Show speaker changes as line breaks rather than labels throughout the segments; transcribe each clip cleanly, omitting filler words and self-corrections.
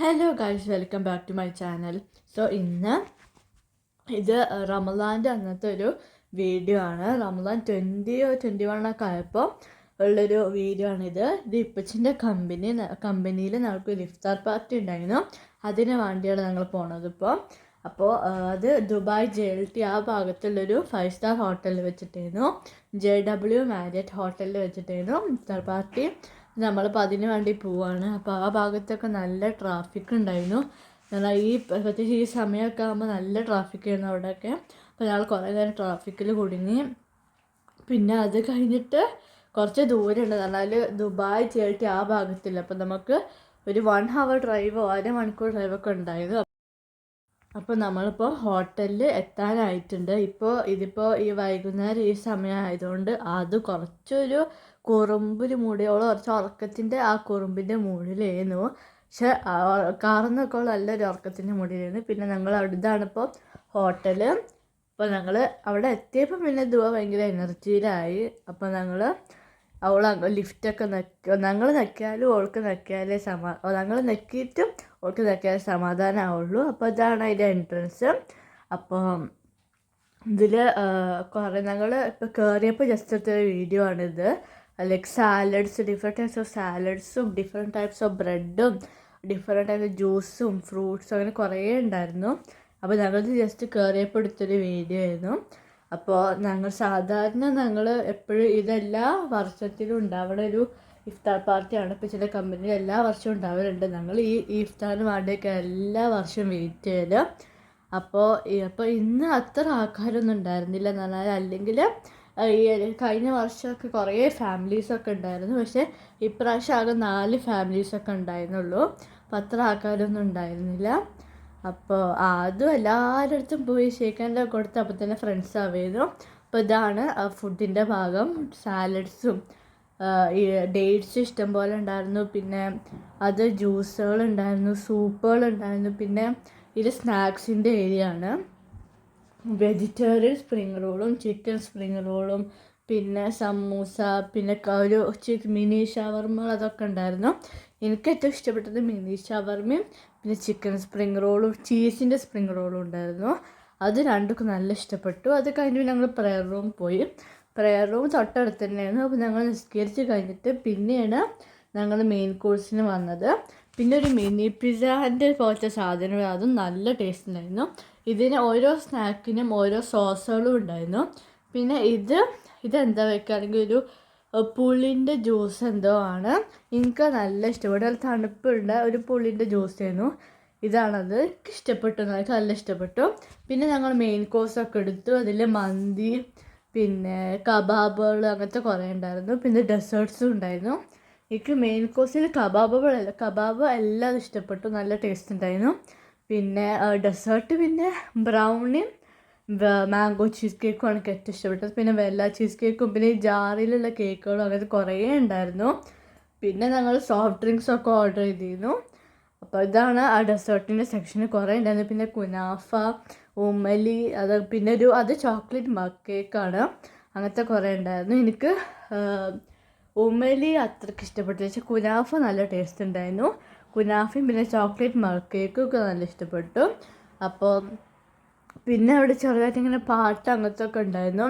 Hello guys, welcome back to my channel. So ഇന്ന് ഇത് റമദാൻ്റെ അന്നത്തെ ഒരു വീഡിയോ ആണ്. റമദാൻ 21 ആയപ്പോൾ ഉള്ളൊരു വീഡിയോ ആണിത്. ഇത് ഇപ്പച്ചിൻ്റെ കമ്പനിയിൽ ഞങ്ങൾക്ക് ഇഫ്താർ പാർട്ടി ഉണ്ടായിരുന്നു. അതിന് വേണ്ടിയാണ് ഞങ്ങൾ പോണത് അപ്പോൾ അത് ദുബായ് JLT ആ ഭാഗത്തുള്ളൊരു 5 സ്റ്റാർ ഹോട്ടലിൽ വെച്ചിട്ടായിരുന്നു. JW മാരിയറ്റ് ഹോട്ടലിൽ വെച്ചിട്ടായിരുന്നു ഇഫ്താർ പാർട്ടി. നമ്മളിപ്പോൾ അതിന് വേണ്ടി പോവാണ്. അപ്പോൾ ആ ഭാഗത്തൊക്കെ നല്ല ട്രാഫിക് ഉണ്ടായിരുന്നു. എന്നാൽ പ്രത്യേകിച്ച് ഈ സമയമൊക്കെ ആകുമ്പോൾ നല്ല ട്രാഫിക് ആയിരുന്നു അവിടെയൊക്കെ. അപ്പോൾ ഞങ്ങൾ കുറേ നേരം ട്രാഫിക്കിൽ കുടുങ്ങി. പിന്നെ അത് കഴിഞ്ഞിട്ട് കുറച്ച് ദൂരമുണ്ട്. എന്നാൽ ദുബായ് JLT ആ ഭാഗത്തില്ല. അപ്പോൾ നമുക്ക് ഒരു 1 hour ഡ്രൈവോ 1.5 മണിക്കൂർ ഡ്രൈവൊക്കെ ഉണ്ടായിരുന്നു. അപ്പോൾ നമ്മളിപ്പോൾ ഹോട്ടലിൽ എത്താനായിട്ടുണ്ട്. ഇതിപ്പോൾ ഈ വൈകുന്നേരം ഈ സമയം ആയതുകൊണ്ട് അത് കുറച്ചൊരു കുറുമ്പിൽ മൂടിയോളം കുറച്ച് ഉറക്കത്തിൻ്റെ ആ കുറുമ്പിൻ്റെ മൂടിലായിരുന്നു. പക്ഷെ കാർന്നൊക്കെ നല്ലൊരു ഉറക്കത്തിൻ്റെ മൂടിലായിരുന്നു. പിന്നെ ഞങ്ങൾ ഇതാണിപ്പോൾ ഹോട്ടൽ. അപ്പോൾ ഞങ്ങൾ അവിടെ എത്തിയപ്പോൾ പിന്നെ ഭയങ്കര എനർജിയിലായി. അപ്പോൾ അവൾ ലിഫ്റ്റൊക്കെ ഞങ്ങൾ നക്കിയാലും ഓൾക്ക് നക്കിയാലേ ഞങ്ങൾ നക്കിയിട്ടും ഓൾക്ക് നക്കിയാലേ സമാധാനമാവുള്ളൂ. അപ്പോൾ ഇതാണ് അതിൻ്റെ എൻട്രൻസ്. അപ്പോൾ ഇതിൽ കുറേ ഞങ്ങൾ ഇപ്പോൾ കയറിയപ്പോൾ ജസ്റ്റ് എടുത്തൊരു വീഡിയോ ആണിത്. Like salads, different types of സാലഡ്സും ഡിഫറെൻറ്റ് ടൈപ്സ് ഓഫ് ബ്രെഡും ഡിഫറെൻറ്റ് ടൈപ്സ് ഓഫ് ജ്യൂസും ഫ്രൂട്ട്സും അങ്ങനെ കുറേ ഉണ്ടായിരുന്നു. അപ്പോൾ ഞങ്ങൾ ജസ്റ്റ് കയറിയപ്പോൾ എടുത്തൊരു വീഡിയോ ആയിരുന്നു. അപ്പോൾ ഞങ്ങൾ എപ്പോഴും ഇതെല്ലാ വർഷത്തിലും ഉണ്ടാവുന്ന ഒരു ഇഫ്താർ പാർട്ടിയാണ്. ഇപ്പോൾ ചില കമ്പനിയിൽ എല്ലാ വർഷവും ഉണ്ടാവലുണ്ട്. ഞങ്ങൾ ഈ ഇഫ്താറിന് വേണ്ടിയൊക്കെ എല്ലാ വർഷവും വെയിറ്റ് ചെയ്യൽ. അപ്പോൾ ഇന്ന് അത്ര ആൾക്കാരൊന്നും ഉണ്ടായിരുന്നില്ല എന്ന് പറഞ്ഞാൽ. അല്ലെങ്കിൽ ഈ കഴിഞ്ഞ വർഷമൊക്കെ കുറേ ഫാമിലീസൊക്കെ ഉണ്ടായിരുന്നു. പക്ഷേ ഇപ്രാവശ്യം ആകെ 4 ഫാമിലീസൊക്കെ ഉണ്ടായിരുന്നുള്ളൂ. അപ്പോൾ അത്ര ആൾക്കാരൊന്നും ഉണ്ടായിരുന്നില്ല. അപ്പോൾ അതും എല്ലാവരുടെ അടുത്തും പോയി ഷേക്കാൻ്റെ കൊടുത്ത് അപ്പോൾ തന്നെ ഫ്രണ്ട്സ് ആവുന്നു. അപ്പോൾ ഇതാണ് ഫുഡിൻ്റെ ഭാഗം. സാലഡ്സും ഈ ഡേറ്റ്സ് ഇഷ്ടം പോലെ ഉണ്ടായിരുന്നു. പിന്നെ അത് ജ്യൂസുകളുണ്ടായിരുന്നു, സൂപ്പുകളുണ്ടായിരുന്നു. പിന്നെ ഇത് സ്നാക്സിൻ്റെ ഏരിയ ആണ്. വെജിറ്റേറിയൻ സ്പ്രിങ് റോളും ചിക്കൻ സ്പ്രിങ് റോളും പിന്നെ സമൂസ, പിന്നെ ഒരു മിനി ഷവർമ അതൊക്കെ ഉണ്ടായിരുന്നു. എനിക്ക് ഏറ്റവും ഇഷ്ടപ്പെട്ടത് മിനി ഷവർമയും പിന്നെ ചിക്കൻ സ്പ്രിങ് റോളും ചീസിൻ്റെ സ്പ്രിങ് റോളും ഉണ്ടായിരുന്നു. അത് രണ്ടും നല്ല ഇഷ്ടപ്പെട്ടു. അത് കഴിഞ്ഞ് ഞങ്ങൾ പ്രെയർ റൂം പോയി. പ്രെയർ റൂം തൊട്ടടുത്ത് തന്നെയായിരുന്നു. അപ്പോൾ ഞങ്ങൾ നിസ്കരിച്ച് കഴിഞ്ഞിട്ട് പിന്നെയാണ് ഞങ്ങൾ മെയിൻ കോഴ്സിന് വന്നത്. പിന്നെ ഒരു മിനി പിസ്സാൻ്റെ പോലത്തെ സാധനം, അതും നല്ല ടേസ്റ്റ് ഉണ്ടായിരുന്നു. ഇതിന് ഓരോ സ്നാക്കിനും ഓരോ സോസുകളും ഉണ്ടായിരുന്നു. പിന്നെ ഇതെന്താ വയ്ക്കുകയാണെങ്കിൽ ഒരു പുളിൻ്റെ ജ്യൂസ് എന്തോ ആണ്. എനിക്ക് നല്ല ഇഷ്ടപ്പെട്ടു. നല്ല തണുപ്പുള്ള ഒരു പുളിൻ്റെ ജ്യൂസ് ആയിരുന്നു. ഇതാണത്. എനിക്ക് ഇഷ്ടപ്പെട്ടു, എനിക്ക് നല്ല ഇഷ്ടപ്പെട്ടു. പിന്നെ ഞങ്ങൾ മെയിൻ കോഴ്സൊക്കെ എടുത്തു. അതിൽ മന്തി, പിന്നെ കബാബുകൾ അങ്ങനത്തെ കുറേ ഉണ്ടായിരുന്നു. പിന്നെ ഡെസേർട്ട്സും ഉണ്ടായിരുന്നു. എനിക്ക് മെയിൻ കോഴ്സിൽ കബാബ് എല്ലാം ഇഷ്ടപ്പെട്ടു, നല്ല ടേസ്റ്റ് ഉണ്ടായിരുന്നു. പിന്നെ ഡെസേർട്ട് പിന്നെ ബ്രൗണിയും മാംഗോ ചീസ് കേക്കും ആണ് എനിക്ക് ഏറ്റവും ഇഷ്ടപ്പെട്ടത്. പിന്നെ വെല്ല ചീസ് കേക്കും പിന്നെ ഈ ജാറിലുള്ള കേക്കുകളും അങ്ങനത്തെ കുറേ ഉണ്ടായിരുന്നു. പിന്നെ ഞങ്ങൾ സോഫ്റ്റ് ഡ്രിങ്ക്സൊക്കെ ഓർഡർ ചെയ്തിരുന്നു. അപ്പോൾ ഇതാണ് ആ ഡെസേർട്ടിൻ്റെ സെക്ഷന് കുറേ ഉണ്ടായിരുന്നു. പിന്നെ കുനാഫ, ഉമ്മലി, പിന്നെ അത് ചോക്ലേറ്റ് മഗ് കേക്കാണ്. അങ്ങനത്തെ കുറേ ഉണ്ടായിരുന്നു. എനിക്ക് ഉമ്മലി അത്രയ്ക്ക് ഇഷ്ടപ്പെട്ടു. പക്ഷേ കുനാഫ നല്ല ടേസ്റ്റ് ഉണ്ടായിരുന്നു. കുനാഫയും പിന്നെ ചോക്ലേറ്റ് മഗ് കേക്കും ഒക്കെ നല്ല ഇഷ്ടപ്പെട്ടു. അപ്പോൾ പിന്നെ അവിടെ ചെറുതായിട്ട് ഇങ്ങനെ പാട്ട് അങ്ങനത്തെ ഒക്കെ ഉണ്ടായിരുന്നു.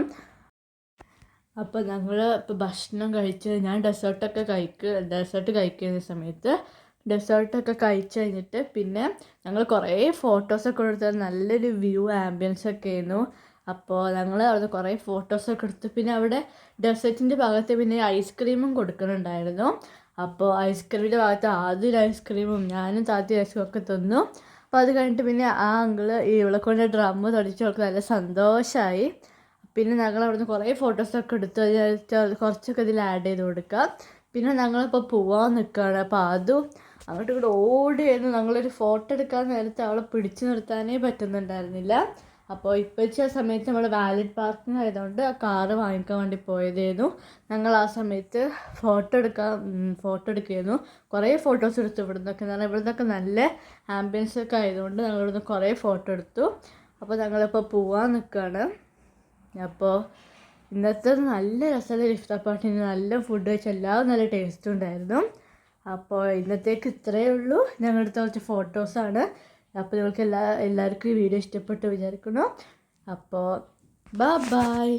അപ്പോൾ ഞങ്ങൾ ഇപ്പോൾ ഭക്ഷണം കഴിച്ച് ഞാൻ ഡെസേർട്ട് കഴിക്കുന്ന സമയത്ത് ഡെസേർട്ടൊക്കെ കഴിച്ച് കഴിഞ്ഞിട്ട് പിന്നെ ഞങ്ങൾ കുറേ ഫോട്ടോസൊക്കെ എടുത്ത് നല്ലൊരു വ്യൂ ആംബിയൻസൊക്കെ ആയിരുന്നു. അപ്പോൾ ഞങ്ങൾ അവിടെ കുറേ ഫോട്ടോസൊക്കെ എടുത്തു. പിന്നെ അവിടെ ഡെസേർട്ടിൻ്റെ ഭാഗത്ത് പിന്നെ ഐസ്ക്രീമും കൊടുക്കുന്നുണ്ടായിരുന്നു. അപ്പോൾ ഐസ്ക്രീമിൻ്റെ ഭാഗത്ത് ആദ്യം ഐസ്ക്രീമും ഞാനും താത്തി ഐസ്ക്രീം ഒക്കെ തിന്നു. അപ്പോൾ അത് കഴിഞ്ഞിട്ട് പിന്നെ ആ അങ്കിള് ഇവളെ കൊണ്ട് ഡ്രമ്മ് തൊടിച്ച് അവൾക്ക് നല്ല സന്തോഷമായി. പിന്നെ ഞങ്ങൾ അവിടുന്ന് കുറേ ഫോട്ടോസൊക്കെ എടുത്തു. കുറച്ചൊക്കെ ഇതിൽ ആഡ് ചെയ്ത് കൊടുക്കുക. പിന്നെ ഞങ്ങളിപ്പോൾ പോകാൻ നിൽക്കുകയാണ്. അപ്പോൾ അതും അങ്ങോട്ട് ഇങ്ങോട്ട് ഓടിയായിരുന്നു. ഞങ്ങളൊരു ഫോട്ടോ എടുക്കാൻ നേരത്തെ അവളെ പിടിച്ചു നിർത്താനേ പറ്റുന്നുണ്ടായിരുന്നില്ല. അപ്പോൾ ഇപ്പോഴത്തെ ആ സമയത്ത് നമ്മൾ വാലിഡ് പാർക്കിംഗ് ആയതുകൊണ്ട് ആ കാറ് വാങ്ങിക്കാൻ വേണ്ടി പോയതായിരുന്നു. ഞങ്ങൾ ആ സമയത്ത് ഫോട്ടോ എടുക്കുകയായിരുന്നു. കുറേ ഫോട്ടോസ് എടുത്തു ഇവിടുന്നൊക്കെ. എന്ന് പറഞ്ഞാൽ ഇവിടുന്നൊക്കെ നല്ല ആംബിയൻസൊക്കെ ആയതുകൊണ്ട് ഞങ്ങൾ ഇവിടുന്ന് കുറേ ഫോട്ടോ എടുത്തു. അപ്പോൾ ഞങ്ങളിപ്പോൾ പോകാൻ നിൽക്കുകയാണ്. അപ്പോൾ ഇന്നത്തെ നല്ല രസമുള്ള ഇഫ്താർ പാർട്ടിന് നല്ല ഫുഡ് വെച്ച് എല്ലാവരും നല്ല ടേസ്റ്റും ഉണ്ടായിരുന്നു. അപ്പോൾ ഇന്നത്തേക്ക് ഇത്രയേ ഉള്ളൂ. ഞങ്ങളെടുത്ത കുറച്ച് ഫോട്ടോസാണ്. അപ്പോൾ നിങ്ങൾക്ക് എല്ലാവർക്കും ഈ വീഡിയോ ഇഷ്ടപ്പെട്ടു വിചാരിക്കുന്നു. അപ്പോൾ ബൈ.